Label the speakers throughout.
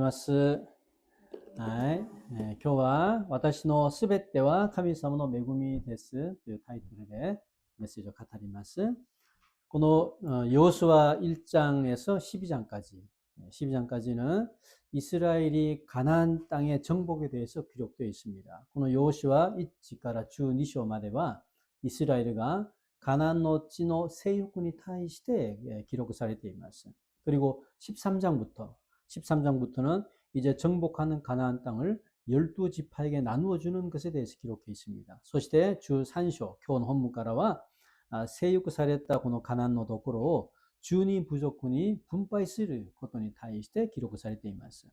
Speaker 1: ございます。はい。今日は私のすべては神様の恵みですというタイトルでメッセージを語ります。この여호수아 1장에서 12장까지, 12장까지는 이스라엘이 가나안 땅의 정복에 대해서 기록되어 있습니다. この여호수아 1から12章まではイスラエルがカナンの地の征服に対して記録されています。 그리고 13장부터는 이제 정복하는 가나안 땅을 12지파에게 나누어 주는 것에 대해서 기록해 있습니다. そして 주 3章、今日の本文からは征服されたこのカナンのところを12部族に分配することに対して記録されています.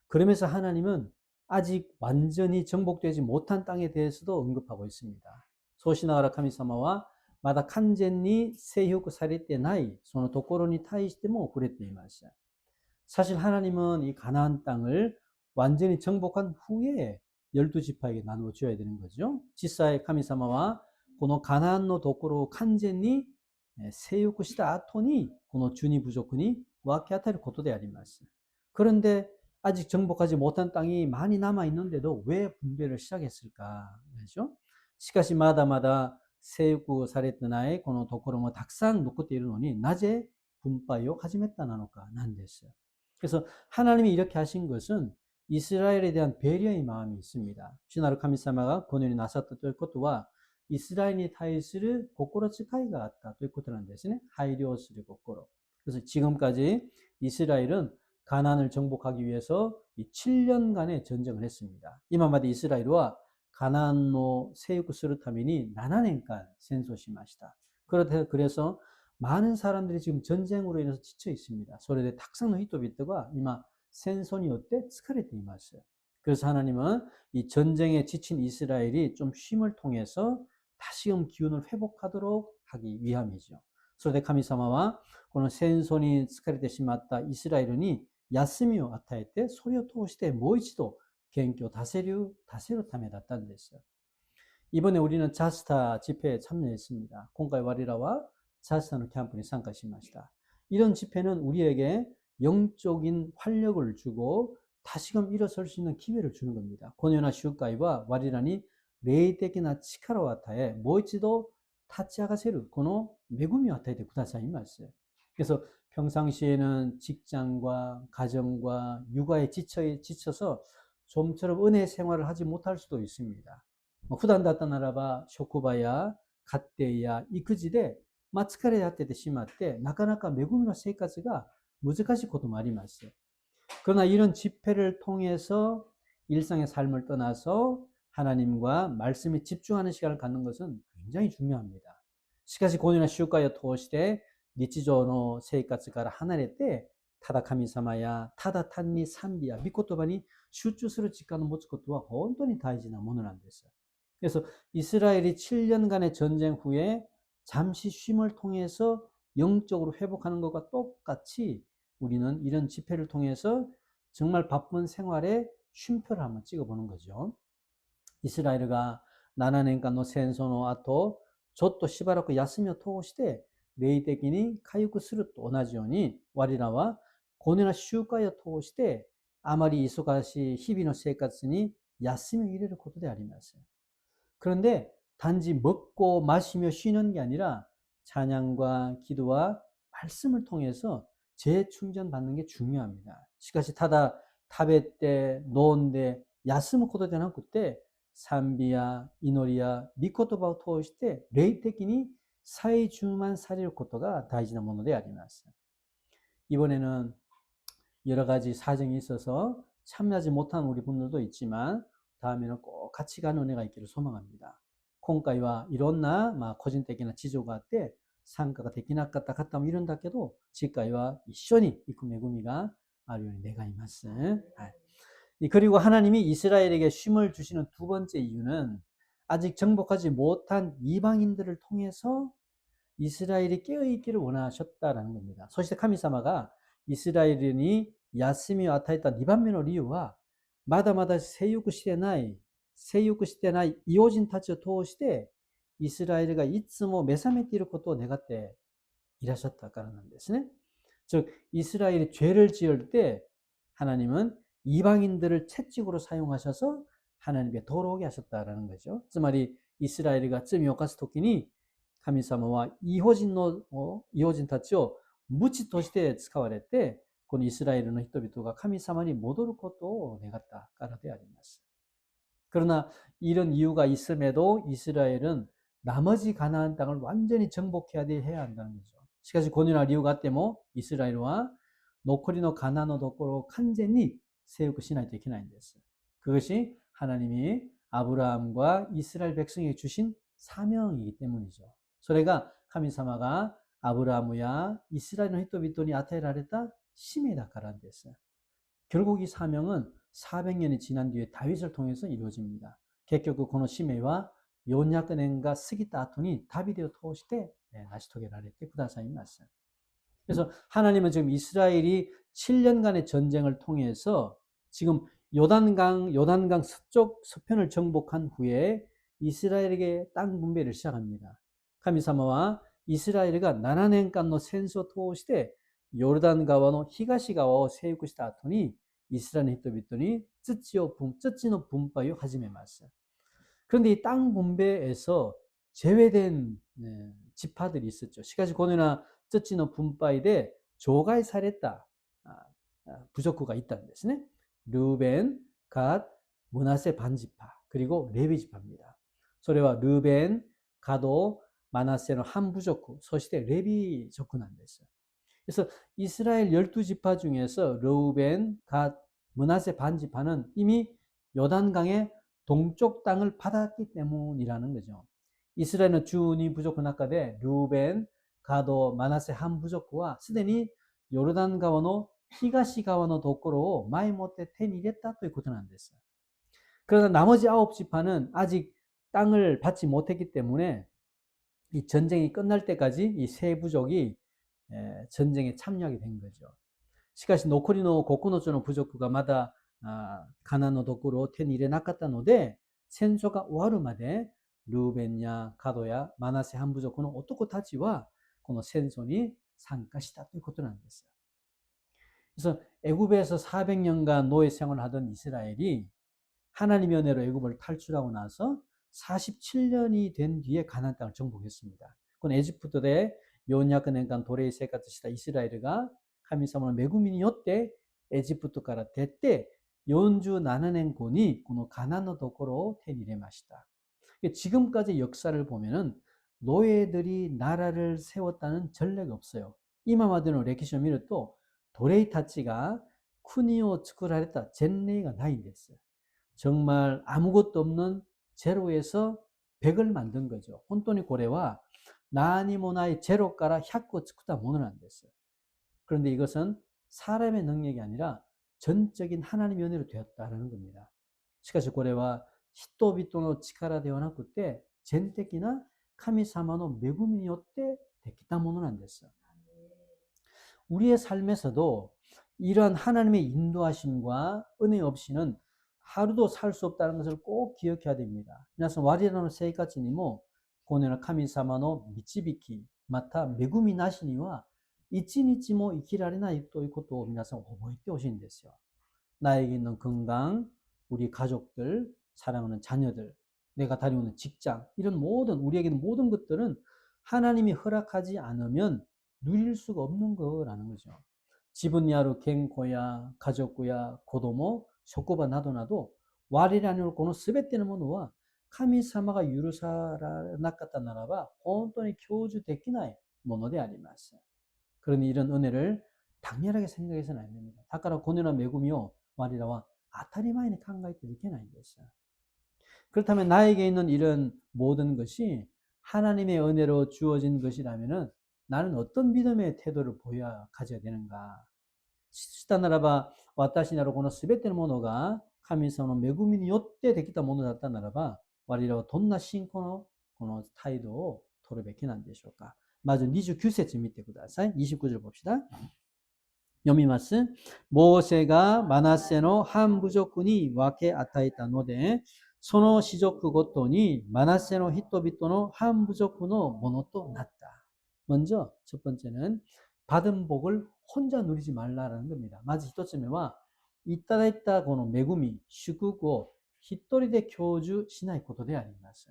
Speaker 1: 그러면서 하나님은 아직 완전히 정복되지 못한 땅에 대해서도 언급하고 있습니다. そうしながら神様はまだ完全に征服されてないそのところに対しても触れています. 사실 하나님은 이 가나안 땅을 완전히 정복한 후에 12지파에게 나누어 줘야 되는 거죠. 지사의 카미사마와 このカナンのところを完全に征服した後にこの12部族に分け与えることであります. 그런데 아직 정복하지 못한 땅이 많이 남아 있는데도 왜 분배를 시작했을까? 그렇죠? しかしまだまだ征服されてないこのところもたくさん残っているのになぜ분배를 始めたのかなんです. 그래서 하나님이 이렇게 하신 것은 이스라엘에 대한 배려의 마음이 있습니다. 주나르 카미사마가 고뇌를 나섰다ということはイスラエルに対する心遣いがあったということなんですね. 하이려する 心. 그래서 지금까지 이스라엘은 가나안을 정복하기 위해서 이 7년간의 전쟁을 했습니다. 이마마데 이스라엘과 가나안의征服するために 7年間 戦争しました. 그래서 많은 사람들이 지금 전쟁으로 인해서 지쳐 있습니다. それでたくさんの人々が今戦争によって疲れています. 그래서 하나님은 이 전쟁에 지친 이스라엘이 좀 쉼을 통해서 다시금 기운을 회복하도록 하기 위함이죠. それで神様はこの戦争に疲れてしまったイスラエルに休みを与えてそれを通してもう一度元気を出せるためだったんです. 이번에 우리는 자스타 집회에 참여했습니다. 今回我らは 자스타의 캠프에 참가했습니다. 이런 집회는 우리에게 영적인 활력을 주고 다시금 일어설 수 있는 기회를 주는 겁니다. 고뇌나 슈가이와 와리라니 霊的な力を与え、もう一度立ち上がせるこの恵みを与えてくださいます. 그래서 평상시에는 직장과 가정과 육아에 지쳐서 좀처럼 은혜 생활을 하지 못할 수도 있습니다. 普段だったならば職場や家庭や育児で疲れてしまってなかなか恵みの生活が難しいこともあります. 그러나 이런 집회를 통해서 일상의 삶을 떠나서 하나님과 말씀에 집중하는 시간을 갖는 것은 굉장히 중요합니다. しかしこのような集会を通して日常の生活から離れてただ神様やただ単に賛美や御言葉に集中する時間を持つことは本当に大事なものなんです. 그래서 이스라엘이 7년간의 전쟁 후에 잠시 쉼을 통해서 영적으로 회복하는 것과 똑같이 우리는 이런 집회를 통해서 정말 바쁜 생활에 쉼표를 한번 찍어보는 거죠. 이스라엘가 7年間の戦争の後、ちょっとしばらく休みを通して霊的に回復すると同じように、我らはこのような集会を通してあまり忙しい日々の生活に休みを入れることであります. 그런데 단지 먹고 마시며 쉬는 게 아니라 찬양과 기도와 말씀을 통해서 재충전받는 게 중요합니다. しかしただ食べて飲んで休むことでなくて賛美や祈りや御言葉を通して霊的に再充満されることが大事なものであります. 이번에는 여러 가지 사정이 있어서 참여하지 못한 우리 분들도 있지만 다음에는 꼭 같이 가는 은혜가 있기를 소망합니다. 今回はいろんな個人的な事情があって参加ができなかった方もいるんだけど次回は一緒に行く恵みがあるように願います. 그리고 하나님이 이스라엘에게 쉼을 주시는 두 번째 이유는 아직 정복하지 못한 이방인들을 통해서 이스라엘이 깨어있기를 원하셨다라는 겁니다. そして神様がイスラエルに休みを与えた2番目の理由はまだまだ征服してない異邦人たちを通してイスラエルがいつも目覚めていることを願っていらっしゃったからなんですね. 즉 이스라엘이 죄를 지을 때 하나님은 이방인들을 채찍으로 사용하셔서 하나님께 돌아오게 하셨다라는 거죠.つまりイスラエルが罪を犯すときに神様は異邦人たちを無知として使われて、このイスラエルの人々が神様に戻ることを願ったからであります。 그러나 이런 이유가 있음에도 이스라엘은 나머지 가나안 땅을 완전히 정복해야 한다는 거죠. しかしこのような理由があってもイスラエルは残りのカナンのところを完全に征服しないといけないんです。 그것이 하나님이 아브라함과 이스라엘 백성에게 주신 사명이기 때문이죠. それが神様がアブラムやイスラエルの人々に与えられた使命だからです。 결국 이 사명은 400년이 지난 뒤에 다윗을 통해서 이루어집니다. 결국 この使命は400年が過ぎた後にダビデを通して成し遂げられてくださいます。 그래서 하나님은 지금 이스라엘이 7년간의 전쟁을 통해서 지금 요단강 서쪽 서편을 정복한 후에 이스라엘에게 땅 분배를 시작합니다. 神様はイスラエルが7年間の戦争を通してヨルダン川の東側を征服した後にイスラエルの人々に土の分配を始めます。 그런데 이 땅 분배에서 제외된 지파들이 있었죠. しかしこのような土の分配で除外された部族がいたんですね。 ルーベン、갓, 므낫세 반지파, 그리고 레위 지파입니다. それは ルーベン, 가도, 마나세의 한 부족구, そして 레위 족구난です. 그래서 이스라엘 12지파 중에서 르우벤, 갓, 므낫세 반지파는 이미 요단강의 동쪽 땅을 받았기 때문이라는 거죠. 이스라엘은 주니 부족구 낙가대 르우벤, 가도, 마나세 한 부족구와 すでに 요르단川の 東側のところを前もって手に入れたということなんです。 그러나 나머지 9지파는 아직 땅을 받지 못했기 때문에 이 전쟁이 끝날 때까지 이 세 부족이 전쟁에 참여하게 된 거죠. しかし残りの9つの部族がまだカナンのところを手に入れなかったので戦争が終わるまでルーベンやガドやマナセ한部族の男たちはこの戦争に参加したということなんです。 그래서 애굽에서 400년간 노예 생활을 하던 이스라엘이 하나님의 은혜로 애굽을 탈출하고 나서 47년이 된 뒤에 가나안 땅을 정복했습니다. 그건 에집트대 요냐크년간 도레이 세카트시다 이스라엘가 하미사모노 메구민이 요때 에집트から出て47年後に この 가나안의 도코로 테니레마시다. 지금까지 역사를 보면은 노예들이 나라를 세웠다는 전례가 없어요. 이마마드의歴史を見ると 도레이 타치가 쿠니오 츠쿠라레타 젠레이가 나인데스. 정말 아무것도 없는 제로에서 100을 만든 거죠. 혼돈이 고래와 나니모나의 제로가라 샤코 츠쿠다 모는 안 됐어요. 그런데 이것은 사람의 능력이 아니라 전적인 하나님의 은혜로 되었다는 겁니다. しかし 고래와 히토비토노 치카라 되어나 그때 젠테키나 카미사마노 메구미니 요때 데키다 모는 안 됐어요. 우리의 삶에서도 이러한 하나님의 인도하심과 은혜 없이는 하루도 살 수 없다는 것을 꼭 기억해야 됩니다. 그래서 와리라노 세이카치니모 고네나 카미사마노 미치비키 마타 메구미 나시니와 이치니치모 이키라리나 또 이것도皆さん 覚えて 오신댔어요. 나에게 있는 건강, 우리 가족들, 사랑하는 자녀들, 내가 다니는 직장, 이런 모든 우리에게 있는 모든 것들은 하나님이 허락하지 않으면 누릴 수가 없는 거라는 거죠. 지분야로 갱고야, 가족구야, 고도모, 쇼코바 나도나도 와리라니올 고노 스베테는 모노와 카미사마가 유루사라 나카타 나라바 혼돈이 교주 데키나이 모노데 아리마스. 그러니 이런 은혜를 당연하게 생각해서는 안 됩니다. 다카라 고네나 메구미요 와리라와 아타리마이니 칸가이테 이케나이 됐어요. 그렇다면 나에게 있는 이런 모든 것이 하나님의 은혜로 주어진 것이라면은 나는 어떤 믿음의 태도를 가져야 되는가? 시다나라바 와타시나로 고노 스베테의 모노가 카미사노 메구미니 요때 데키타 모노 다った 나라바 와리라와 돈나 신코노 고노 타이도 토르베키난 데쇼까? 마저 29節 見てください. 29절 봅시다. 読みます. 모세가 마나세의 한 부족군이 와케 아타이타 노데 その氏族ごとにマナセの人々の한 부족의ものとなった. 먼저 첫 번째는 받은 복을 혼자 누리지 말라라는 겁니다. 먼저 1つ目はいただいたこの恵み、祝福を一人で享受しないことであります。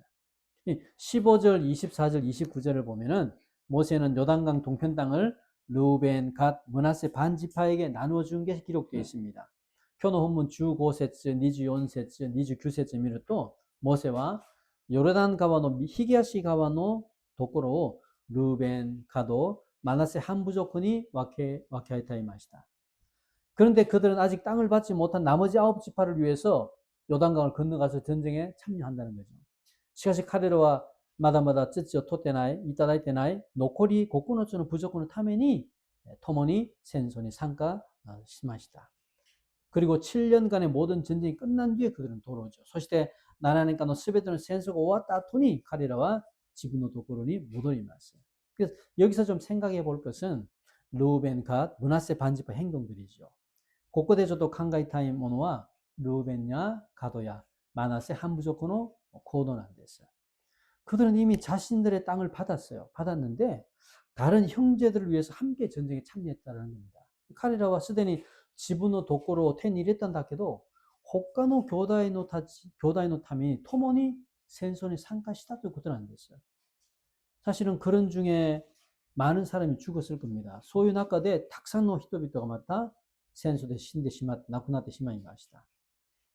Speaker 1: 15절, 24절, 29절을 보면은 모세는 요단강 동편 땅을 르우벤, 갓, 므낫세 반지파에게 나누어 준 게 기록되어 있습니다. 교노 본문 주 5세츠, 니주 4세츠, 니주 9세츠 미를 또 모세와 요르단 가와노 히게야시 가와노 도코로 르우벤, 가도, 마나세 한 부족군이 와케하이타이마시다. 그런데 그들은 아직 땅을 받지 못한 나머지 9지파를 위해서 요단강을 건너가서 전쟁에 참여한다는 거죠. しかし彼らはまだまだ土を取ってない、いただいてない、残り9つの部族のために共に戦争に参加しました。 그리고 7년간의 모든 전쟁이 끝난 뒤에 그들은 돌아오죠. そして7年間の全ての戦争が終わった後に彼らは自分のところに戻ります。 그래서 여기서 좀 생각해 볼 것은 르우벤, 갓, 므낫세 반지파 행동들이죠. ここでちょっと考えたいものはルーベンやガドやマナセ한 부족의行動なんです。 그들은 이미 자신들의 땅을 받았어요. 받았는데 다른 형제들을 위해서 함께 전쟁에 참여했다는 겁니다. 카레라와 스데니 지분의 도코로 텐일했던 다케도 호카노 교다의 타미 토모니戦争に 参加したということなんです. 사실은 그런 중에 많은 사람이 죽었을 겁니다. 소유 나카데 탁산노 히토비토가 맞다 戦争で死んでしまって亡くなってしまいました.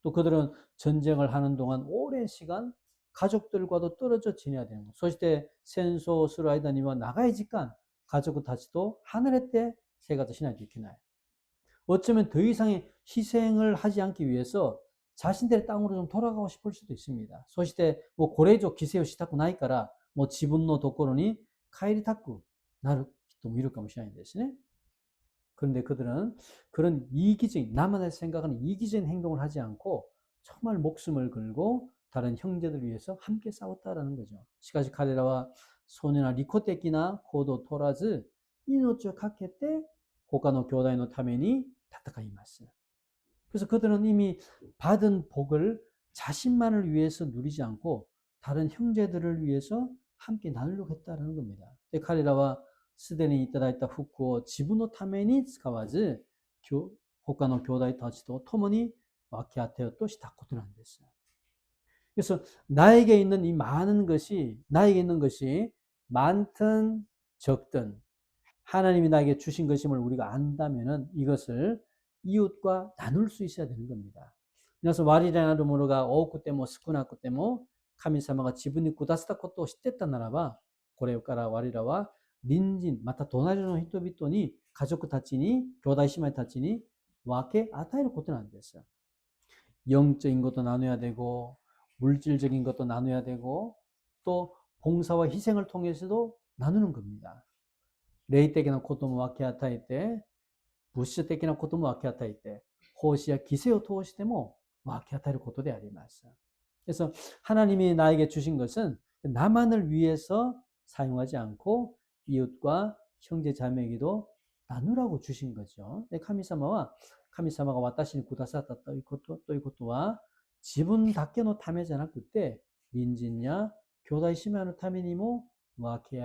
Speaker 1: 또 그들은 전쟁을 하는 동안 오랜 시간 가족들과도 떨어져 지내야 되는 것. そして戦争をする間には長い時間家族たちと離れて生活しないといけない. 어쩌면 더 이상의 희생을 하지 않기 위해서 자신들의 땅으로 좀 돌아가고 싶을 수도 있습니다. そしてもうこれ以上犠牲をしたくないからもう自分のところに帰りたくなる人もいるかもしれないんですね. 그런데 그들은 그런 이기적인, 나만의 생각하는 이기적인 행동을 하지 않고 정말 목숨을 걸고 다른 형제들 위해서 함께 싸웠다라는 거죠. しかし彼らはそのような利己的な行動を取らず命をかけて他の兄弟のために戦います. 그래서 그들은 이미 받은 복을 자신만을 위해서 누리지 않고 다른 형제들을 위해서 함께 나누려고 했다는 겁니다. 彼らはすでにいただいた福を自分のために使わず他の兄弟たちと共に分け与えようとしたことなんです. 그래서 나에게 있는 이 많은 것이 나에게 있는 것이 많든 적든 하나님이 나에게 주신 것임을 우리가 안다면은 이것을 이웃과 나눌 수 있어야 되는 겁니다. 그래서 와리라나るものが多くても少なくても神様が自分にくださったことを知ってたならばこれから我らは隣人また隣の人々に家族たちに兄弟姉妹たちに分け与えることなんです. 영적인 것도 나눠야 되고 물질적인 것도 나눠야 되고 또 봉사와 희생을 통해서도 나누는 겁니다. 霊的なことも分け与えて物質的なことも分け与えて奉仕や犠牲を通しても分け与えることであります. 그래서 하나님이 나에게 주신 것은 나만을 위해서 사용하지 않고 이웃과 형제 자매에게도 나누라고 주신 거죠. 神様が私にくださったということは自分だけのためじゃなくて隣人や兄弟姉妹のためにも分け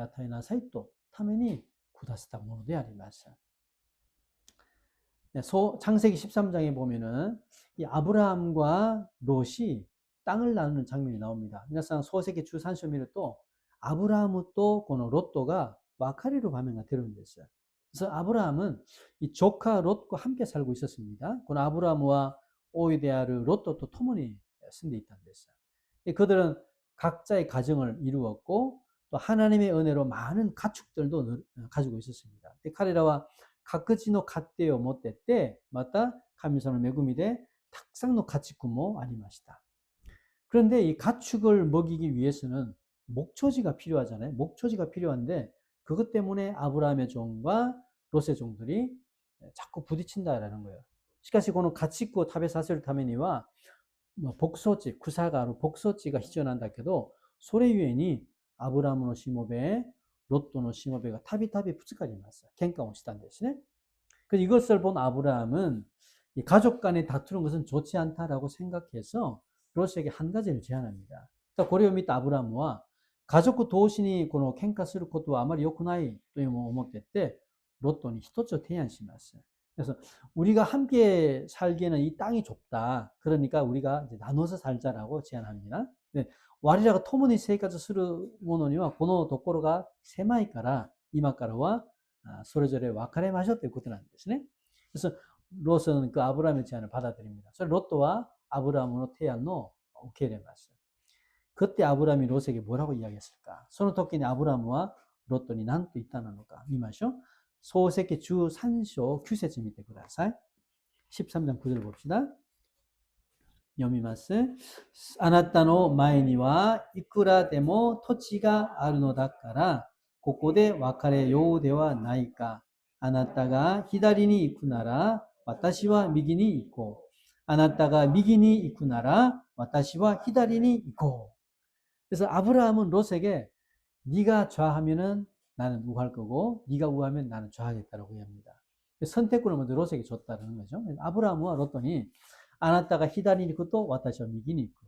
Speaker 1: 与えなさいとためにくださったものであります. 창세기 13장에 보면은 이 아브라함과 롯이 땅을 나누는 장면이 나옵니다. 皆さん 소세기13章見ると 아브라함 또この 롯도가 別れる場面が出るんです. 그래서 아브라함은 이 조카 롯과 함께 살고 있었습니다. 그 아브라함과 오이데아르 롯도 또 토모니 쓴 데 있다는 데서. 그들은 각자의 가정을 이루었고 또 하나님의 은혜로 많은 가축들도 가지고 있었습니다. 카레라와 각그지노 갓데요 못됐대 맞다 카미사노 메구미데 탁상노 가치쿠모 아리마시다. 그런데 이 가축을 먹이기 위해서는 목초지가 필요하잖아요. 목초지가 필요한데 그것 때문에 아브라함의 종과 롯의 종들이 자꾸 부딪힌다라는 거예요. しかしこの家畜を食べさせるためには牧草地、草がある牧草地が必要なんだけどそれゆえにアブラムのしもべ、ロットのしもべがたびたびぶつかります. 갱をしたんですね. 그래서 이것을 본 아브라함은 이 가족 간에 다투는 것은 좋지 않다라고 생각해서 롯에게 한 가지를 제안합니다. これを見たアブラムは家族同士にこの喧嘩することはあまり良くないという思っててロットに一つを提案します. 그래서 우리가 함께 살기에는 이 땅이 좁다. 그러니까 우리가 이제 나눠서 살자라고 제안합니다. 네, 와리라가 토모니 세이카즈 스루 모노니와 고노 도코로가 세마이까라 이마까라와 소레조레 와카레 마셨대ことなんですね. 그래서 롯은 그 아브라함의 제안을 받아들입니다. 그래서 롯과 아브라함의 태안노 오케이레마스. 그때 아브라함이 롯에게 뭐라고 이야기했을까? その時に 아브라함과 롯돈이 난또 있다는のか 見ましょう. 소세기 주 3章 9節 見てください. 13장 9절 봅시다. 読みます. あなたの前にはいくらでも土地があるのだからここで別れようではないか。あなたが左に行くなら私は右に行こう。あなたが右に行くなら私は左に行こう. 그래서 아브라함은 롯에게 네가 좌하면은 나는 우할 거고 네가 우하면 나는 좌하겠다라고 이야기합니다. 선택권을 먼저 롯에게 줬다는 거죠. 아브라함과 롯돈이 아나타가 히다리니 또 와타시와 미기니 있고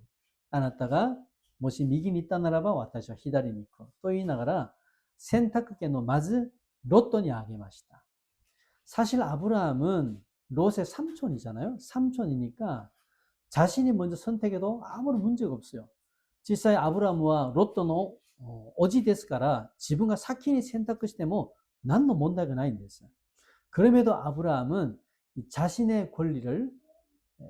Speaker 1: 아나타가 모시 미기니 있다 나라바 와타시와 히다리니 있고 또 이 나가라 선택権の まず 롯돈이 아게마시다. 사실 아브라함은 롯의 삼촌이잖아요. 삼촌이니까 자신이 먼저 선택해도 아무런 문제가 없어요. 実際 아브라함과 롯도는 오지ですから 自分が先に選択しても何の問題がないんです. 그럼에도 아브라함은 자신의 권리를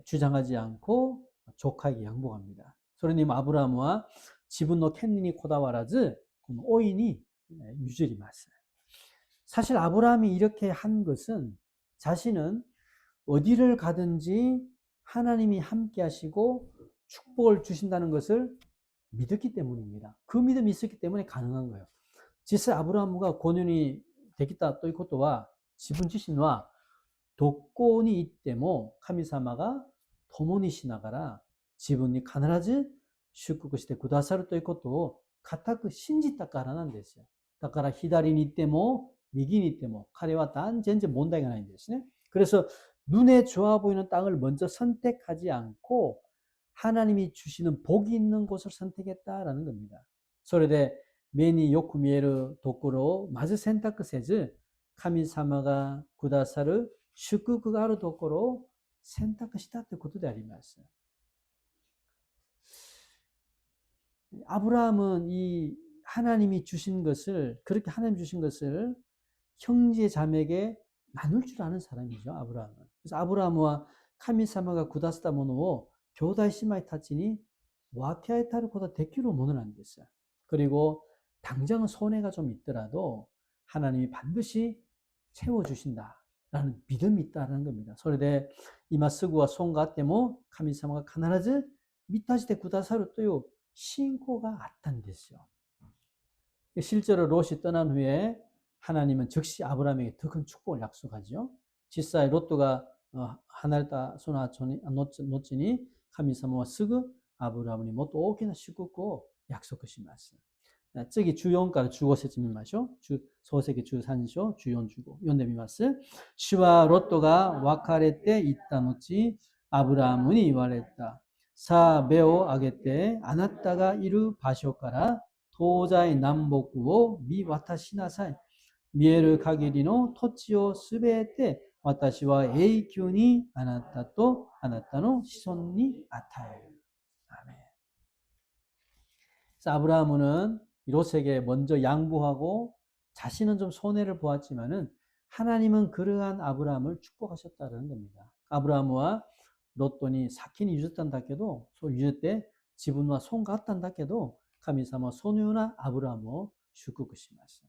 Speaker 1: 주장하지 않고 조카에게 양보합니다. 소리님 아브라함과 지분노 캔니니 코다와라즈 오인이 유절이 맞어요. 사실 아브라함이 이렇게 한 것은 자신은 어디를 가든지 하나님이 함께 하시고 축복을 주신다는 것을 믿었기 때문입니다. 그 믿음이 있었기 때문에 가능한 거예요.実際 아브라함과 고년이 되겠다 또 이것도와 지분自身は 독권이 있대모 카미사마가 도모니 시나가라 지분이 必ず 祝福してくださるということを固く信じたからなんですよ. だから左に行っても右に行っても彼は단 전제 문제가ないんですね. 그래서 눈에 좋아 보이는 땅을 먼저 선택하지 않고 하나님이 주시는 복이 있는 곳을 선택했다라는 겁니다. それで目によく見えるところをまず選択せず神様がくださる祝福があるところを選択したということであります. 아브라함은 이 하나님이 주신 것을 그렇게 하나님 주신 것을 형제 자매에게 나눌 줄 아는 사람이죠. 아브라함은. 그래서 아브라함과 카미사마가 구다스다 모노 교다이 시마이 타치니 와티아에 타르코다 데키로 모는 안 됐어요. 그리고 당장은 손해가 좀 있더라도 하나님이 반드시 채워주신다라는 믿음이 있다는 겁니다. 소리대 이마스구와 손가 때모 카미사마가 가나라즈 미타시대 구다사루 또요 신고가 아탄 됐어요. 실제로 롯이 떠난 후에 하나님은 즉시 아브라함에게 더 큰 축복을 약속하죠. 지사의 롯도가 하나르타 소나 놓치니 카미사마와 스그 아브라함이 못 오기나 시국고 약속하시마스. 저기 주연가를 주고 세지미마쇼. 소세기 주 산쇼 주연 주고 연대미마스. 시와 롯도가 와카레 때 있다 놓지 아브라함은 이와랬다. 사 메오 아게 때 아나타가 이루 바쇼카라 도자의 남복구오 미 와타시나사이 미에르 가게리노 토치오 스베테 와타시와 에이큐니 아나타또 아나타노 시손니 아타요. 아멘. 그래서 아브라함은 롯에게 먼저 양보하고 자신은 좀 손해를 보았지만은 하나님은 그러한 아브라함을 축복하셨다는 겁니다. 아브라함과 롯돈이 사키니 유졌단다케도 유졌때 지분과 손 같단다케도 카미사마 소유나 아브라함을 축복하시마스.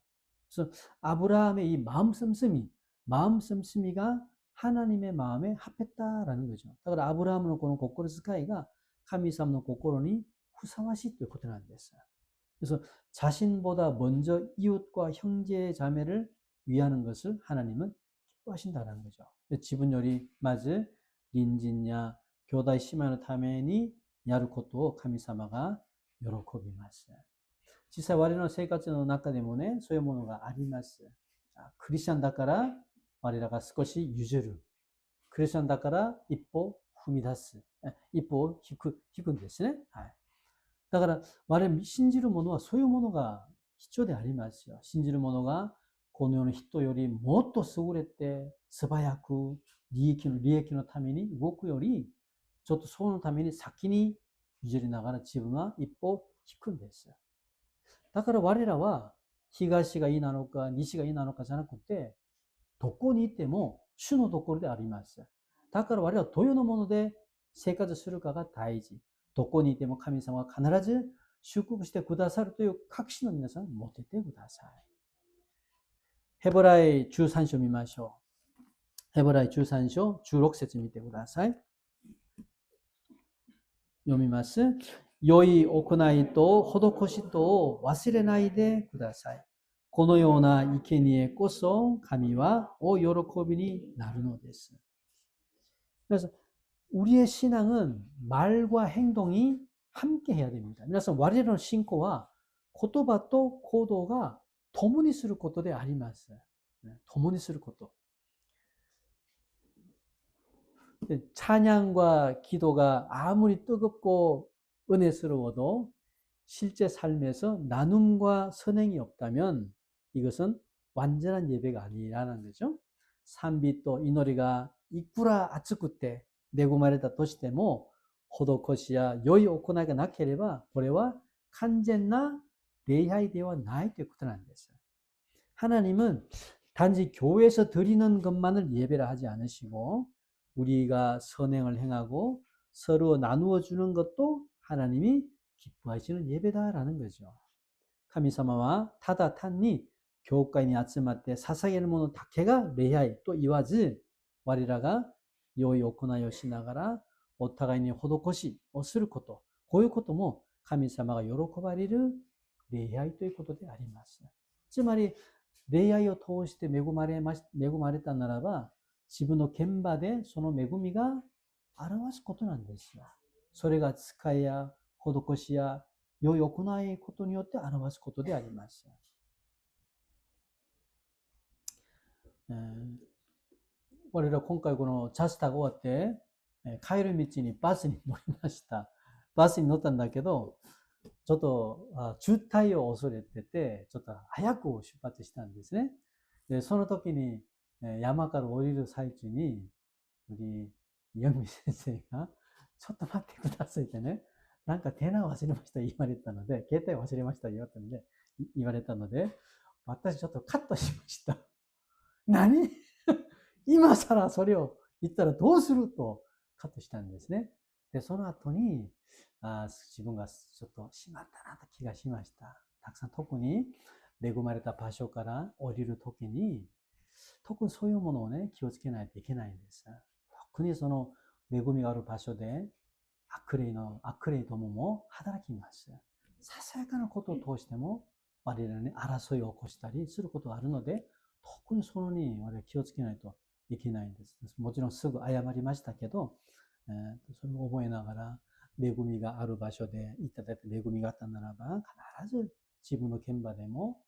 Speaker 1: 그래서 아브라함의 이 마음 씀씀이가 하나님의 마음에 합했다라는 거죠. 그러니까 아브라함은 고는 고코로 스카이가 카미사마 고코로니 후사와시 또 고토난 됐어요. 그래서 자신보다 먼저 이웃과 형제 자매를 위하는 것을 하나님은 기뻐하신다는 거죠. 지분 요리 맞을 린진야 교다이 시마노 타메니 야르코토 카미사마가 요로코비마스. 実際我々の生活の中でもね、そういうものがあります。クリスチャンだから我らが少し譲る。クリスチャンだから一歩踏み出す。一歩を引くんですね。はい。だから我々信じるものはそういうものが必要でありますよ。信じるものがこの世の人よりもっと優れて素早く利益のために動くより、ちょっとそのために先に譲りながら自分は一歩引くんです。だから我らは東がいいなのか西がいいなのかじゃなくて、どこにいても主のところであります。だから我々はどういうもので生活するかが大事。どこにいても神様は必ず祝福してくださるという確信の皆さん持ててください。ヘブライ13章見ましょう。ヘブライ13章16節見てください。読みます。良い行いと施しとを忘れないでください。このような生贄こそ神はお喜びになるのです. 그래서 우리의 신앙은 말과 행동이 함께 해야 됩니다. 그래서 우리의 신앙과 言葉と行動が共にすることであります.共にすること. 찬양과 기도가 아무리 뜨겁고 은혜스러워도 실제 삶에서 나눔과 선행이 없다면 이것은 완전한 예배가 아니라는 거죠. 賛美と祈りがいくら熱くて恵まれたとしても、施しや良い行いがなければ、これは完全な礼拝ではないということなんです. 하나님은 단지 교회에서 드리는 것만을 예배를 하지 않으시고, 우리가 선행을 행하고 서로 나누어 주는 것도 하나님이 기뻐하시는 예배다라는 거죠. 神様はただ単に教会に集まって捧げるものだけが礼拝と言わず、我らが良い行いをしながらお互いに施しをすること、こういうことも神様が喜ばれる礼拝ということであります。つまり礼拝を通して恵まれたならば、自分の現場でその恵みが表すことなんですよ。それが使いや施しや良い行いことによって表すことであります。我々は今回このジャスタが終わって帰る道にバスに乗りました。バスに乗ったんだけど、ちょっと渋滞を恐れてて、ちょっと早く出発したんですね。で、その時に山から降りる最中に、우리 이영미先生が、ちょっと待ってくださいってね、なんか手名を忘れました言われたので、携帯忘れました言われたので、私ちょっとカットしました。何今更それを言ったらどうするとカットしたんですね。で、その後に、自分がちょっとしまったなと気がしました。たくさん特に恵まれた場所から降りるときに、特にそういうものをね、気をつけないといけないんです。特にその恵みがある場所で悪霊どもも働きます。ささやかなことを通しても我々に争いを起こしたりすることがあるので、特にそのに我々気をつけないといけないんです。もちろんすぐ謝りましたけど、それを覚えながら、恵みがある場所でいただいた恵みがあったならば、必ず自分の現場でも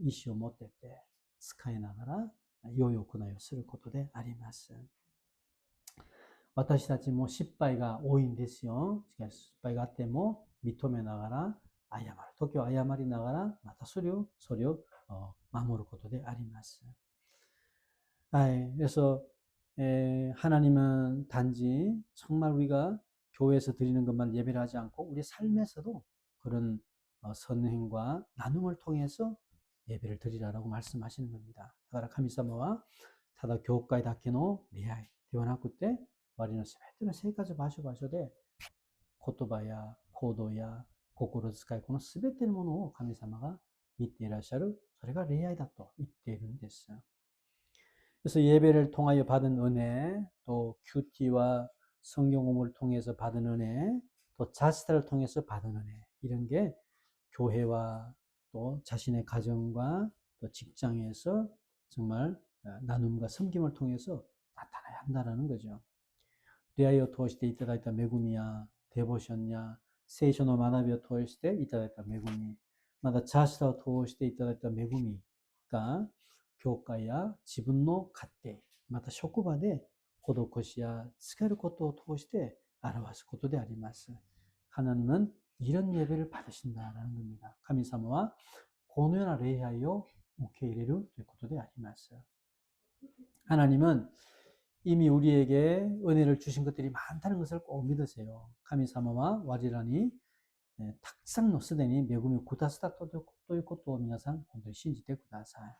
Speaker 1: 意志を持ってて使いながら良い行いをすることであります。私たちも失敗が多いんですよ。しかし失敗があっても認めながら謝る時は謝りながら、またそれを守ることであります. 그래서 하나님은 단지 정말 우리가 교회에서 드리는 것만 예배를 하지 않고 우리 삶에서도 그런 선행과 나눔을 통해서 예배를 드리라고 말씀하시는 겁니다. だから神様はただ教会だけの礼拝ではなくて、我々のすべての生活場所で言葉や行動や心遣い、このすべてのものを神様が見ていらっしゃる、それが礼拝だと言っているんです。 그래서 예배를 통하여 받은 은혜, 또 큐티와 성경 공부를 통해서 받은 은혜, 또 자스타를 통해서 받은 은혜, 이런 게 교회와 또 자신의 가정과 또 직장에서 정말 나눔과 섬김을 통해서 나타나야 한다는 거죠. 礼拝を通していただいた恵みやデボーションや聖書の学びを通していただいた恵み、またチャーシタを通していただいた恵みが教会や自分の家庭、また職場で施しや使えることを通して表すことであります。 하나님은 이런 예배를 받으신다라는 겁니다. 神様はこのような礼拝を受け入れるということであります。하나님은 이미 우리에게 은혜를 주신 것들이 많다는 것을 꼭 믿으세요. 카미사마와 와리라니 たくさんのすでに恵みをくださったということを皆さん本当に信じてください。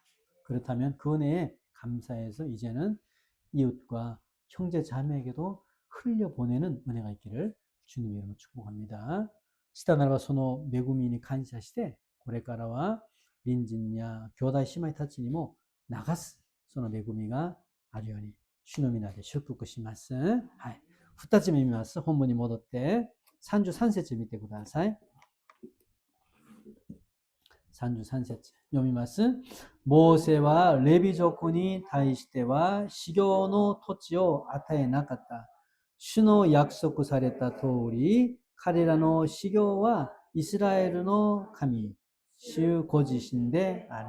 Speaker 1: 그렇다면 그 은혜에 감사해서 이제는 이웃과 형제 자매에게도 흘려보내는 은혜가 있기를 주님의 이름으로 축복합니다. したならばその恵みに感謝してこれからは隣人や兄弟姉妹たちにも流すその恵みがあるように主の皆で祝福します。 はい。2つ目見ます。本文に戻って33節見てください。33節読みます。モーセはレビ族に対しては修行の土地を与えなかった。主の約束された通り、彼らの修行はイスラエルの神、주 고 지신데 아르.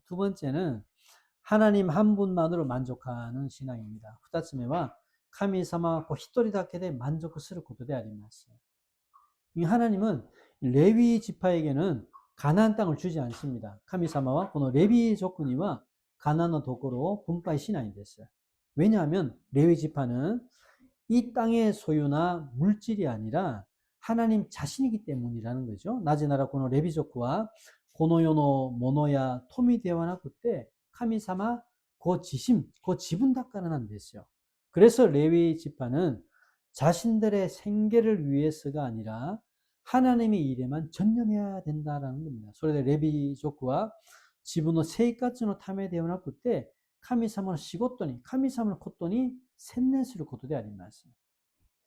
Speaker 1: 두 번째는 하나님 한 분만으로 만족하는 신앙입니다. 二つ目は神様고一人だけで満足することであります. 이 하나님은 레위 지파에게는 가나안 땅을 주지 않습니다. 카미사마와この 레위 족군이와 가나안의 도구로 분파의 신앙이 됐어요. 왜냐하면 레위 지파는 이 땅의 소유나 물질이 아니라 하나님 자신이기 때문이라는 거죠. 나지나라この 레위 족구와 この世のものや富ではなくて 카미사마 그 지심, 그 지분 닦아는 됐어요. 그래서 레위 지파는 자신들의 생계를 위해서가 아니라 하나님의 일에만 전념해야 된다라는 겁니다. それで レビ族は自分の生活のためではなくて神様の仕事に神様のことに専念することであります.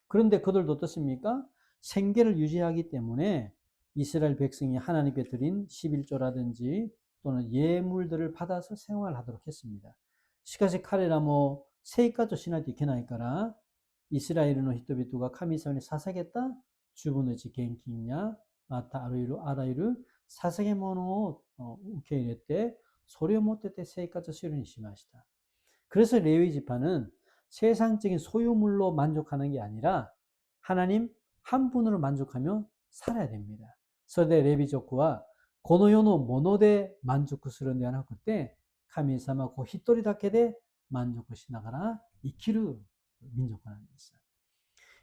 Speaker 1: 그런데 그들도 어떻습니까? 생계를 유지하기 때문에 이스라엘 백성이 하나님께 드린 11조라든지 또는 예물들을 받아서 생활하도록 했습니다. しかし彼らも生活しないといけないからイスラエルの人々が神様に捧げた自分の献金やまたあらゆる捧げ物を受け入れてそれを持ってて生活するようにしました. 그래서 레위 지파는 세상적인 소유물로 만족하는 게 아니라 하나님 한 분으로 만족하며 살아야 됩니다. それでレビ族はこの世のもので満足するのではなくて神様ご一人だけで満足しながら生きる民族なんです.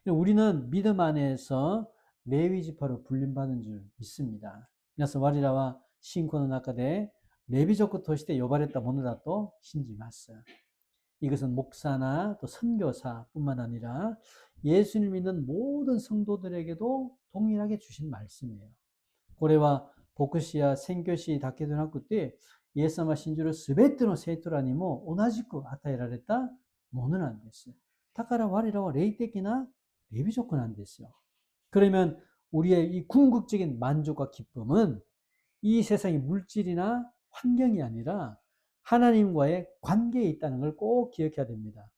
Speaker 1: 우리는 믿음 안에서 레위 지파로 불림받은 줄 믿습니다. 그래서 와리라와 신코의 中で 레위족として 呼ばれたものだと 信じます. 이것은 목사나 또 선교사뿐만 아니라 예수를 믿는 모든 성도들에게도 동일하게 주신 말씀이에요. これは牧師や宣教師だけでなくてイエス様を信じるすべての生徒らにも同じく与えられたものなんです. だから我らは霊的な 레위족なんですよ. 그러면 우리의 이 궁극적인 만족과 기쁨은 이 세상의 물질이나 환경이 아니라 하나님과의 관계에 있다는 걸 꼭 기억해야 됩니다.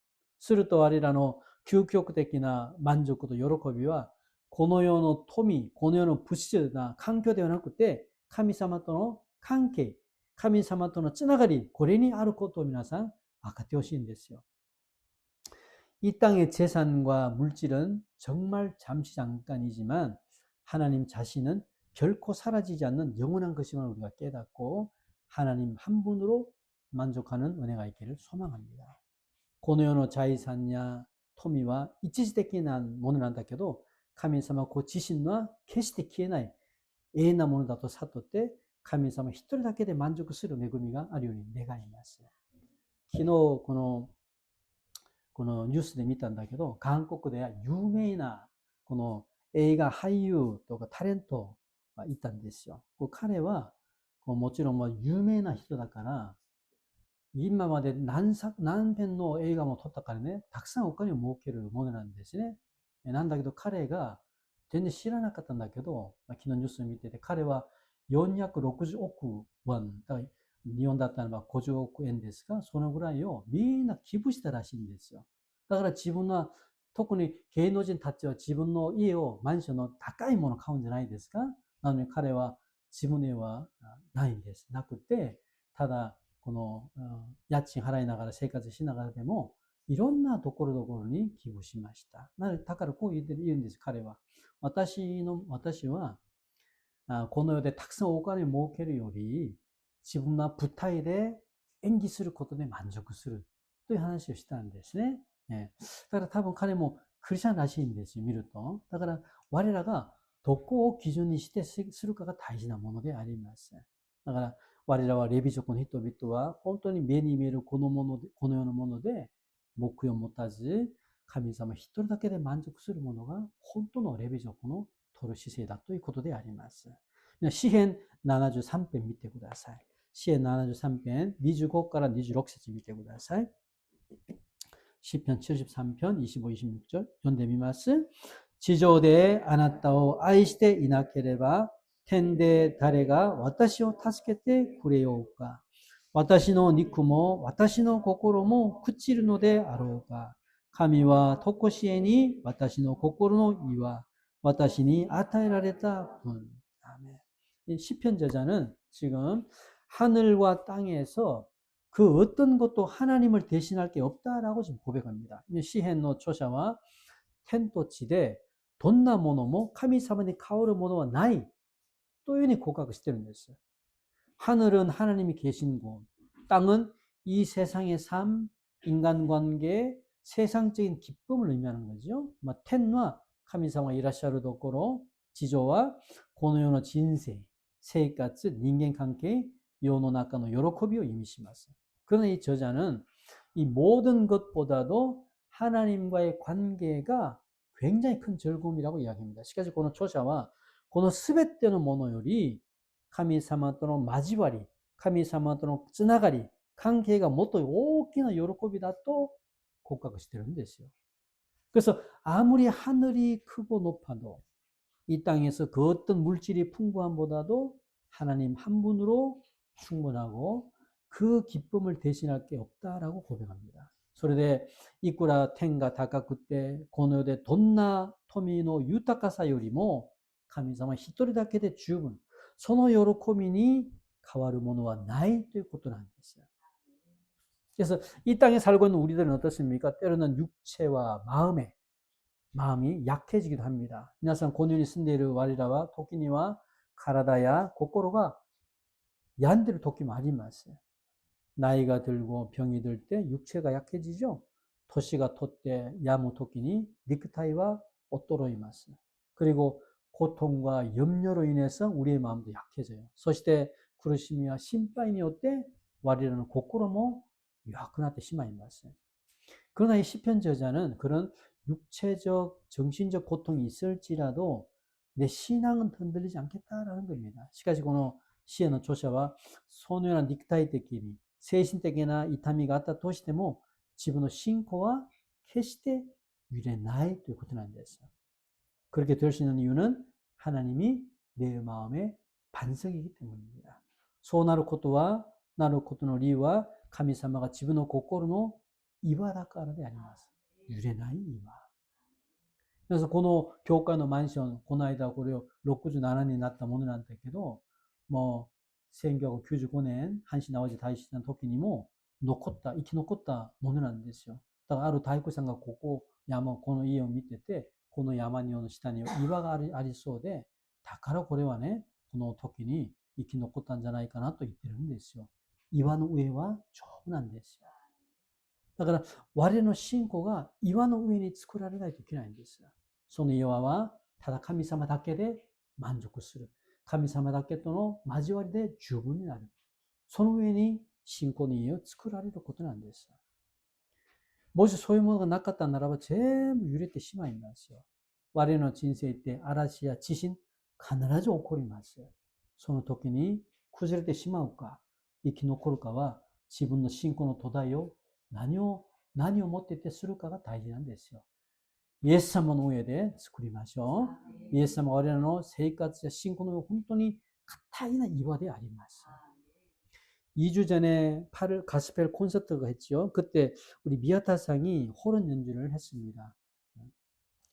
Speaker 1: すると我らの究極的な満足と喜びはこの世の富、この世の物質な環境ではなくて神様との関係、神様とのつながり、これにあることを皆さん分かってほしいんですよ. 이 땅의 재산과 물질은 정말 잠시 잠깐이지만 하나님 자신은 결코 사라지지 않는 영원한 것임을 우리가 깨닫고 하나님 한 분으로 만족하는 은혜가 있기를 소망합니다. この世の財産や富は一時的なものなんだけど神様ご自身は決して消えない永遠なものだと悟って神様一人だけで満足する恵みがあるように願います。昨日このニュースで見たんだけど韓国では有名なこの映画俳優とかタレントがいたんですよ。彼はもちろん有名な人だから今まで何編の映画も撮ったからね、たくさんお金を儲けるものなんですね。なんだけど彼が全然知らなかったんだけど、昨日ニュースを見てて彼は460億ウォン、日本だったら50億円ですが、そのぐらいをみんな寄付したらしいんですよ。だから自分は特に芸能人たちは自分の家をマンションの高いものを買うんじゃないですか。なのに彼は自分の家はないんです。なくて、ただこの家賃払いながら生活しながらでもいろんなところに寄付しました。だからこう言うんです、彼は。私はこの世でたくさんお金を儲けるより自分の舞台で演技することで満足するという話をしたんですね。だから多分彼もクリスチャンらしいんですよ、見ると。だから我らがどこを基準にしてするかが大事なものであります。だから我らはレビ族の人々は本当に目に見えるこのようなもので目標を持たず、神様一人だけで満足するものが本当のレビ族の取る姿勢だということであります。詩編73編見てください。詩編73編25から26節見てください。詩編73編25、26절読んでみます。地上であなたを愛していなければ、天で誰が私を助けてくれようか。私の肉も私の心も朽ちるのであろうか。神は常しえに私の心の岩、私に与えられた분。 시편저자는 지금 하늘과 땅에서 그 어떤 것도 하나님을 대신할 게 없다라고 지금 고백합니다. 시헨노 초샤와 텐토치대 돈나 모노모 카미사마니 카오르 모노와 나이 또いうふうに 고각을してるんです. 하늘은 하나님이 계신 곳, 땅은 이 세상의 삶, 인간관계, 세상적인 기쁨을 의미하는 거죠. 텐와 카미사마 이라샤르 도코로 지조와 고노요노 진세, 세이까츠 닌겐관계 요노 나카노 요로코비を 의미시마스. 그러나 이 저자는 이 모든 것보다도 하나님과의 관계가 굉장히 큰 즐거움이라고 이야기합니다. しかしこの著者はこの全てのものより神様との交わり、神様とのつながり、関係がもっと大きな喜びだと告白してるんですよ. 그래서 아무리 하늘이 크고 높아도 이 땅에서 그 어떤 물질이 풍부함보다도 하나님 한 분으로 충분하고 그 기쁨을 대신할 게 없다라고 고백합니다. それでいくら天が高くてこの世でどんな富の豊かさよりも神様一人だけで十分、その喜びに変わるものはないということなんですよ. 그래서 이 땅에 살고 있는 우리들은 어떻습니까? 때로는 육체와 마음이 약해지기도 합니다. 皆さんこの世に住んでいる我らは時には体や心が病んでいる時もあります. 나이가 들고 병이 들 때 육체가 약해지죠. 도시가 텄때 야무 토끼니 닉타이와 옷도로이마스. 그리고 고통과 염려로 인해서 우리의 마음도 약해져요. そして 苦しみや心配によって我らの心も弱くなってしまいます. 그러나 이 시편 저자는 그런 육체적, 정신적 고통이 있을지라도 내 신앙은 흔들리지 않겠다라는 겁니다. しかしこの詩の著者はそのような肉体的に精神的な痛みがあったとしても自分の信仰は決して揺れないということなんです. 그렇게 될 수 있는 이유는 하나님이 내 마음의 반석이기 때문입니다. そうなることの理由は神様が自分の心の岩だからであります. 揺れない岩. 그래서 この教会のマンション、この間これを67年になったものなんだけど、もう1995年阪神・淡路大震災の時にも生き残ったものなんですよ。だからある大工さんがこの家を見てて、この山の下に岩がありそうで、だからこれはね、この時に生き残ったんじゃないかなと言ってるんですよ。岩の上は丈夫なんですよ。だから我々の信仰が岩の上に作られないといけないんですよ。その岩はただ神様だけで満足する。神様だけとの交わりで十分になる。その上に信仰の家を作られることなんです。もしそういうものがなかったならば全部揺れてしまいますよ。我々の人生って嵐や地震必ず起こります。その時に崩れてしまうか生き残るかは自分の信仰の土台を何を持っていてするかが大事なんですよ。イエス様の上で作りましょう。イエス様は我々の生活や信仰の本当に堅いな岩であります. 2주 전에 가스펠 콘서트가 했죠. 그때 우리 미야타상이 호른 연주를 했습니다.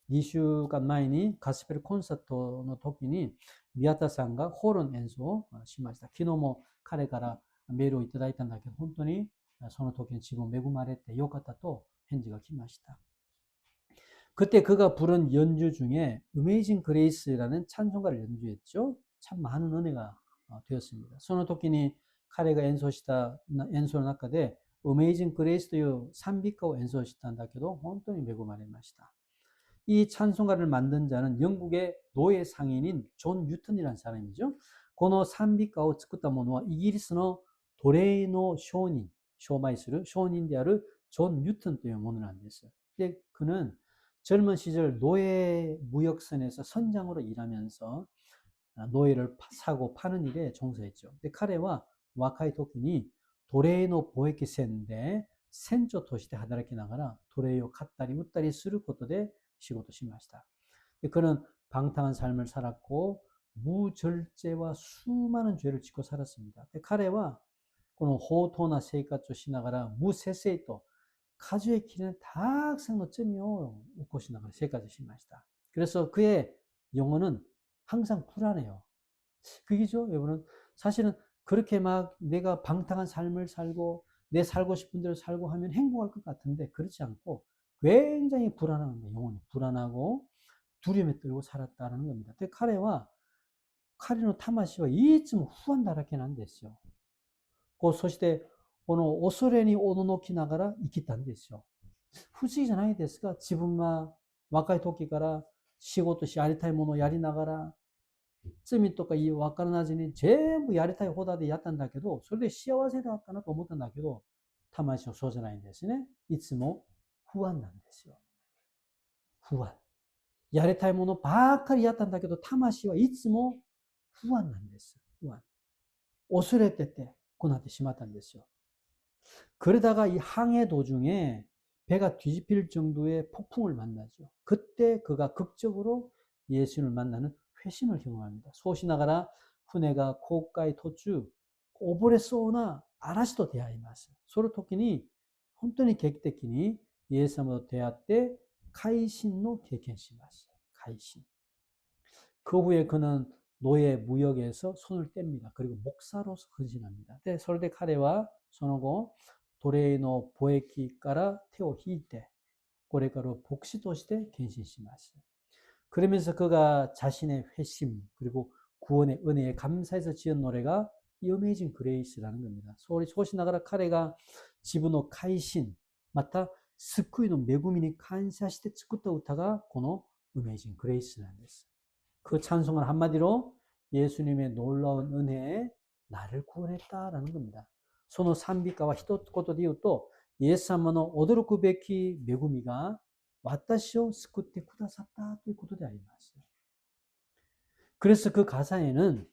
Speaker 1: 2週間前に 가스펠 콘서트の時に宮田さんがホルン演奏しました。昨日も彼からメールをいただいたんだけど、本当にその時に自分恵まれてよかったと返事が来ました. 그때 그가 부른 연주 중에 Amazing Grace라는 찬송가를 연주했죠. 참 많은 은혜가 되었습니다. その時に彼が演奏した演奏の中で、Amazing Grace という賛美歌を演奏したんだけど、本当に恵まれました。이 찬송가를 만든 자는 영국의 노예 상인인 존 뉴턴이라는 사람이죠. この賛美歌を作った者はイギリスの奴隷の商人、商売する商人である존 뉴턴というものなんです。で、그는 젊은 시절 노예 무역선에서 선장으로 일하면서 노예를 사고 파는 일에 종사했죠. 근데彼は若い時に奴隷の貿易船で船長として働きながら奴隷を買ったり売ったりすることで仕事しました。그는 방탕한 삶을 살았고 무절제와 수많은 죄를 짓고 살았습니다. 彼はこの放蕩な生活をしながら무세세히 또 가주에 기는 다학생의 점을 웃고しながら生活しました. 그래서 그의 영혼은 항상 불안해요. 그게죠, 여러분. 사실은 그렇게 막 내가 방탕한 삶을 살고 내 살고 싶은 대로 살고 하면 행복할 것 같은데 그렇지 않고 굉장히 불안한 거예요. 영혼이 불안하고 두려움에 떨고 살았다는 겁니다. 근데彼は彼の魂はいつも不安だらけなんですよ。そしてこの恐れにおののきながら生きたんですよ。不思議じゃないですか。自分が若い時から仕事しやりたいものをやりながら罪とか分からずに全部やりたい放題でやったんだけど、それで幸せだったなと思ったんだけど、魂はそうじゃないんですね。いつも不安なんですよ。不安。やりたいものばっかりやったんだけど、魂はいつも不安なんです。不安。恐れててこうなってしまったんですよ。그러다가 이 항해 도중에 배가 뒤집힐 정도의 폭풍을 만나죠. 그때 그가 극적으로 예수를 만나는 회심을 경험합니다. 소시나가라船が 고가의 토주 오보레 쏘나 아라시도 대하이마스. 소로 토끼니 혼돈이 객대끼니 예수님과 대하때 카이신노経験します. 카이신. 그 후에 그는 노예 무역에서 손을 뗍니다. 그리고 목사로서 헌신합니다. それで彼はその後奴隷の貿易から手を引いてこれから牧師として献身します. 그러면서 그가 자신의 회심 그리고 구원의 은혜에 감사해서 지은 노래가 Amazing Grace라는 겁니다. 소시나가라彼が自分の改心また救いの恵みに感謝して作った歌がこのAmazing Graceなんです. 그 찬송은 한마디로 예수님의 놀라운 은혜에 나를 구원했다라는 겁니다. その賛美歌は一言で言うと、イエス様の驚くべき恵みが私を救ってくださったということであります. 그래서 그 가사에는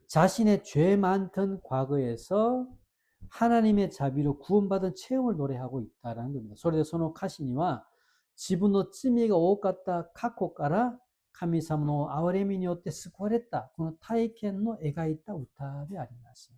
Speaker 1: 자신의 죄 많던 과거에서 하나님의 자비로 구원받은 체험을 노래하고 있다라는 겁니다. それでその歌詞には自分の罪が多かった過去から神様の憐れみによって救われたこの体験を描いた歌であります.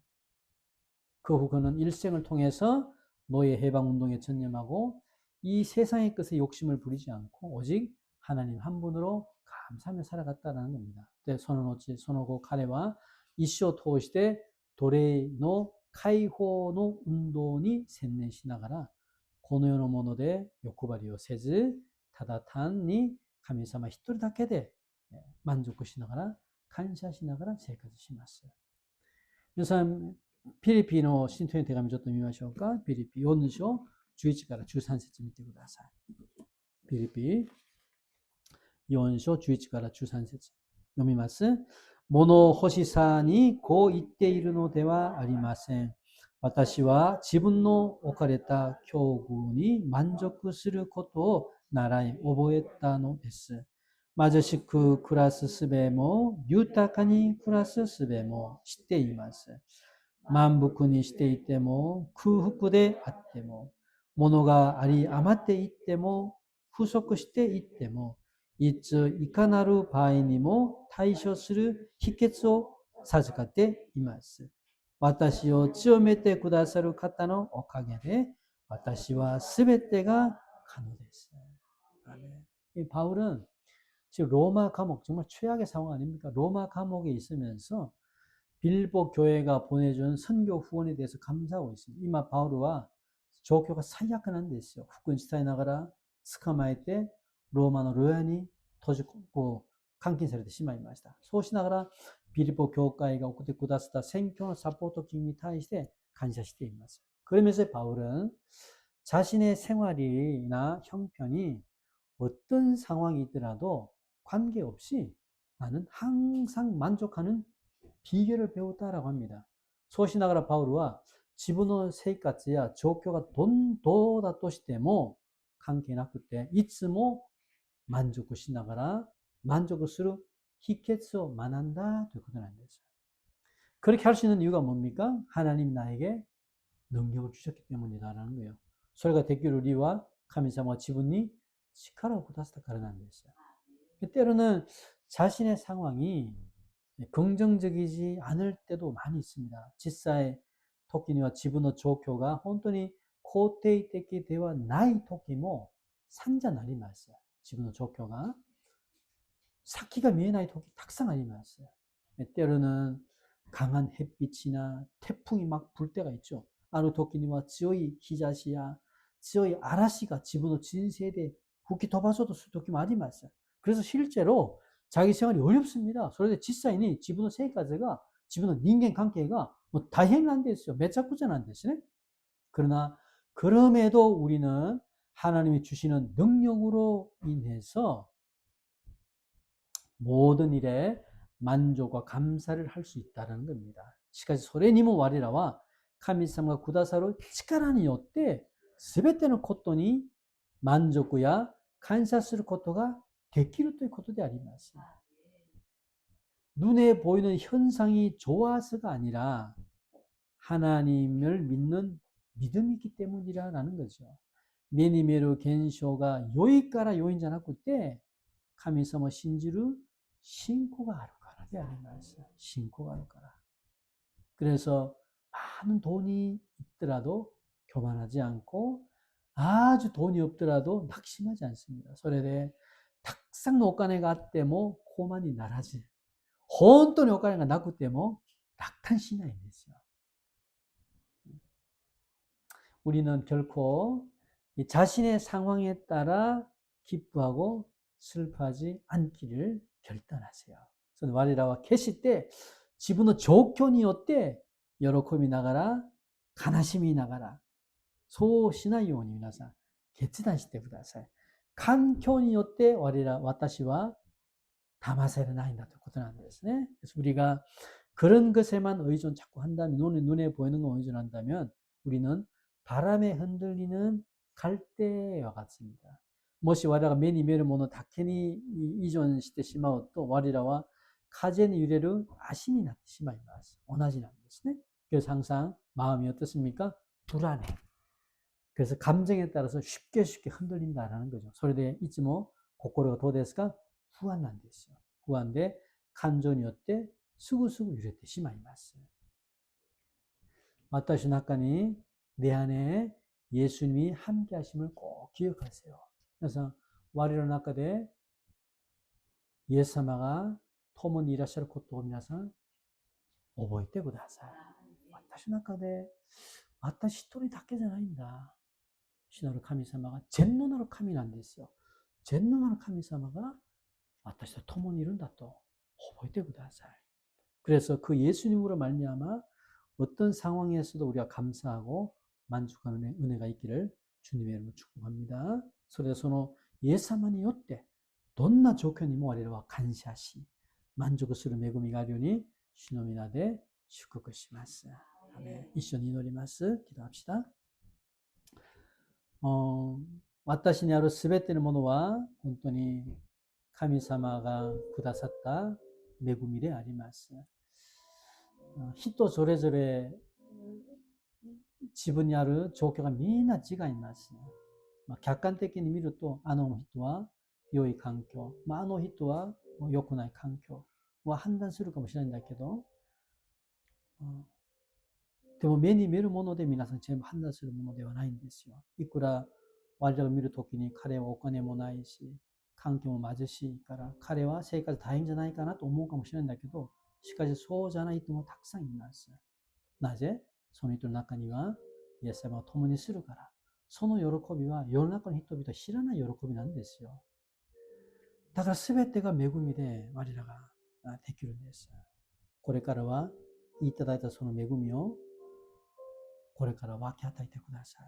Speaker 1: 그 후 그는 일생을 통해서 노예 해방 운동에 전념하고 이 세상의 것에 욕심을 부리지 않고 오직 하나님 한 분으로 감사하며 살아갔다는 겁니다. その後彼は一生を通して奴隷の解放の運動に専念しながらこの世のもので欲張りをせずただ単に神様一人だけで満足しながら感謝しながら生活します. 皆さんピリピの信徒への手紙ちょっと見ましょうか。ピリピ4章11から13節見てください。ピリピ4章11から13節読みます。物欲しさにこう言っているのではありません。私は自分の置かれた境遇に満足することを習い覚えたのです。貧しく暮らす術も豊かに暮らす術も知っています。満腹にしていても空腹であっても物があり余っていっても不足していってもいついかなる場合にも対処する秘訣を授かっています。私を強めてくださる方のおかげで私はすべてが可能です. 이 바울은 지금 로마 감옥 정말 최악의 상황 아닙니까? 로마 감옥에 있으면서 빌보 교회가 보내준 선교 후원에 대해서 감사하고 있습니다. 이마 바울과 조교가 사약한 데 있어요. 후군 시타에 나가라 스카마이 때ローマの牢屋に閉じこう監禁されてしまいました。そうしながらピリポ教会が送ってくださった選挙のサポート金に対して感謝しています。그러면서 바울은 자신의 생활이나 형편이 어떤 상황이더라도 관계없이 나는 항상 만족하는 비결을 배웠다라고 합니다. そうしながらパウルは自分の生活や状況がどんどんだとしても만족을しながら만족을する秘訣を学んだということなんです。 그렇게 할 수 있는 이유가 뭡니까? 하나님 나에게 능력을 주셨기 때문이다라는 거예요. それができる理由は神様は自分に力をくださったからなんですよ. 때로는 자신의 상황이 긍정적이지 않을 때도 많이 있습니다.実際時には自分の状況が本当に肯定的ではない時も散々あります。自分の状況が先が見えない時たくさんあります。때로는 강한 햇빛이나 태풍이 막 불 때가 있죠. 아루 토끼니와 지오이 히자시야 지오이 아라시가 지분의 진세대 국기 도바서도 수도기 많이 맞어요. 그래서 실제로 자기 생활이 어렵습니다. 그런데実際に 지분의 생활가 지분의 인간 관계가 뭐 다행은 안 됐어요. 매착구전 안 됐어요. 그러나 그럼에도 우리는 하나님이 주시는 능력으로 인해서 모든 일에 만족과 감사를 할 수 있다는 겁니다. しかしそれにも我らは神様がくださる力によって全てのことに満足や感謝することができるということであります。 눈에 보이는 현상이 좋아서가 아니라 하나님을 믿는 믿음이기 때문이라는 거죠. 目に見える現象が良いから良いんじゃなくて神様を信じる信仰があるからであります。信仰があるから。 그래서 많은 돈이 있더라도 교만하지 않고 아주 돈이 없더라도 낙심하지 않습니다.それでたくさんのお金があっても高慢にならず本当にお金がなくても楽観しないんですよ. 우리는 결코 자신의 상황에 따라 기뻐하고 슬퍼하지 않기를 결단하세요. 我らは決して自分の状況によって喜びながら悲しみながらそうしないように皆さん決断してください。環境によって私は騙されないんだということなんですね. 그래서 우리가 그런 것에만 의존 자꾸 한다면 눈에 보이는 거 의존한다면 우리는 바람에 흔들리는 갈대와 같습니다. もし我らが目に見えるものだけに依存してしまうと我らは風に揺れる足になってしまいます。同じなんですね. 그래서 항상 마음이 어떻습니까? 불안해. 그래서 감정에 따라서 쉽게 흔들린다라는 거죠. それでいつも心がどうですか? 不安なんですよ. 不安で感情によってすぐ揺れてしまいます. 私の中に내 안에 예수님이 함께 하심을 꼭 기억하세요. 그래서我らの中でイエス様が共にいらっしゃることを皆さん覚えてください。私の中で私一人だけじゃないんだ。主なる神様が全能なる神なんですよ。全能なる神様が私と共にいるんだと覚えてください。 그래서 그 예수님으로 말미암아 어떤 상황에서도 우리가 감사하고 만족하는 은혜가 있기를 주님의 이름으로 축복합니다. それでそのイエス様によってどんな状況にも我らは感謝し満足する恵みがあるように主の皆で祝福します。一緒に祈ります。祈祷합시다。私にあるすべてのものは本当に神様がくださった恵みであります。人それぞれ自分にある状況がみんな違います。客観的に見るとあの人は良い環境、あの人は良くない環境は判断するかもしれないんだけど、でも目に見えるもので皆さん全部判断するものではないんですよ。いくら我々が見るときに彼はお金もないし、環境も貧しいから彼は生活大変じゃないかなと思うかもしれないんだけど、しかしそうじゃない人もたくさんいます。なぜ？その人の中にはイエス様を共にするから。その喜びは世の中の人々は知らない喜びなんですよ。だから全てが恵みで我らができるんです。これからはいただいたその恵みをこれから分け与えてください。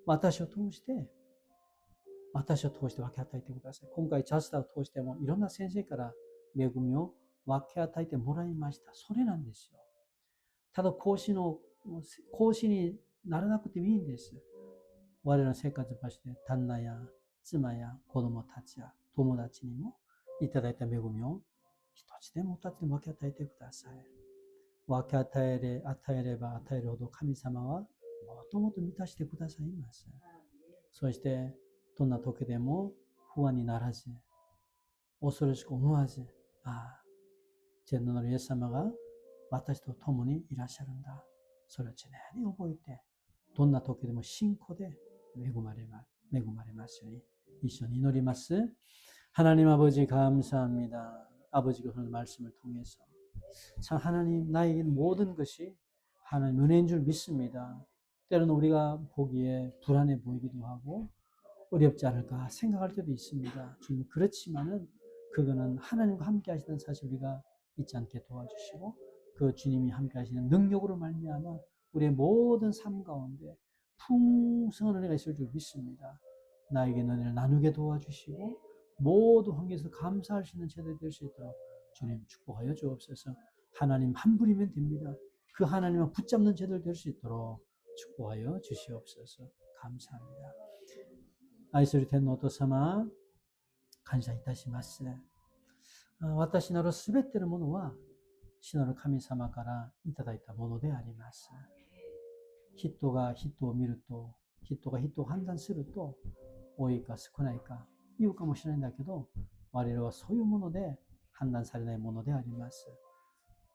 Speaker 1: 私を通して分け与えてください。今回ジャスターを通してもいろんな先生から恵みを分け与えてもらいました。それなんですよ。ただ講師にならなくてもいいんです。我々の生活場所で旦那や妻や子供たちや友達にもいただいた恵みを一つでも二つでも分け与えてください。分け与えれば与えるほど神様はもっともっと満たしてくださいます。そしてどんな時でも不安にならず、恐ろしく思わず、天皇のイエス様が私と共にいらっしゃるんだ。それを常に覚えて、どんな時でも信仰で恵まれますように一緒に祈ります。하나님 아버지 감사합니다. 아버지가 오늘 말씀을 통해서 참 하나님 나에게 모든 것이 하나님 은혜인 줄 믿습니다. 때로는 우리가 보기에 불안해 보이기도 하고 어렵지 않을까 생각할 때도 있습니다. 주님 그렇지만은 그거는 하나님과 함께 하시는 사실 우리가 잊지 않게 도와주시고 그 주님이 함께 하시는 능력으로 말미암아 우리의 모든 삶 가운데 풍성한 은혜가 있을 줄 믿습니다. 나에게 은혜를 나누게 도와주시고 모든 환경에서 감사할 수 있는 제대로 될 수 있도록 주님 축복하여 주옵소서. 하나님 한 분이면 됩니다. 그 하나님을 붙잡는 제대로 될 수 있도록 축복하여 주시옵소서. 감사합니다. 愛する天皇と様、感謝いたします。私なるすべてのものは、主なる神様からいただいたものであります。人が人を見ると、人が人を判断すると、多いか少ないか言うかもしれないんだけど、我らはそういうもので判断されないものであります。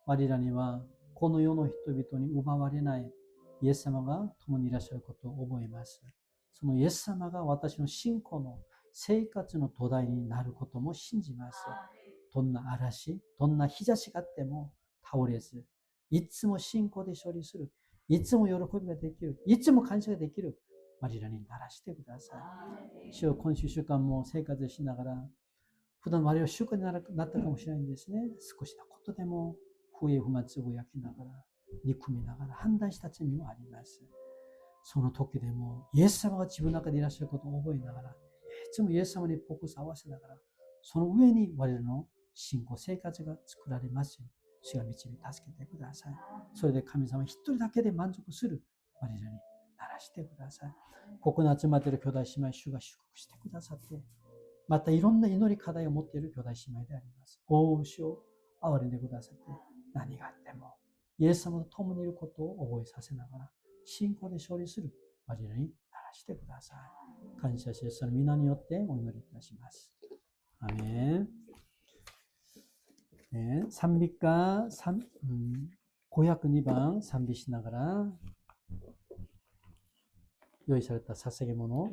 Speaker 1: 我らには、この世の人々に奪われないイエス様が共にいらっしゃることを覚えます。そのイエス様が私の信仰の生活の土台になることも信じます。どんな嵐、どんな日差しがあっても倒れず、いつも信仰で処理する、いつも喜びができる、いつも感謝ができる、我らにならしてください。主よ、今週週間も生活しながら、普段我々は習慣になったかもしれないんですね。少しのことでも不平不満つぶやきながら、憎みながら判断した罪もあります。その時でもイエス様が自分の中でいらっしゃることを覚えながら、いつもイエス様にフォーカスを合わせながら、その上に我々の信仰生活が作られますように、主が導き助けてください。それで神様一人だけで満足する我々にならしてください。ここに集まっている兄弟姉妹、主が祝福してくださって、またいろんな祈り課題を持っている兄弟姉妹であります。主を憐れんでくださって、何があってもイエス様と共にいることを覚えさせながら、信仰で勝利する我々にならしてください。感謝し、その皆によってお祈りいたします。アメン。네,賛美歌502방賛美しながら用意された捧げ物を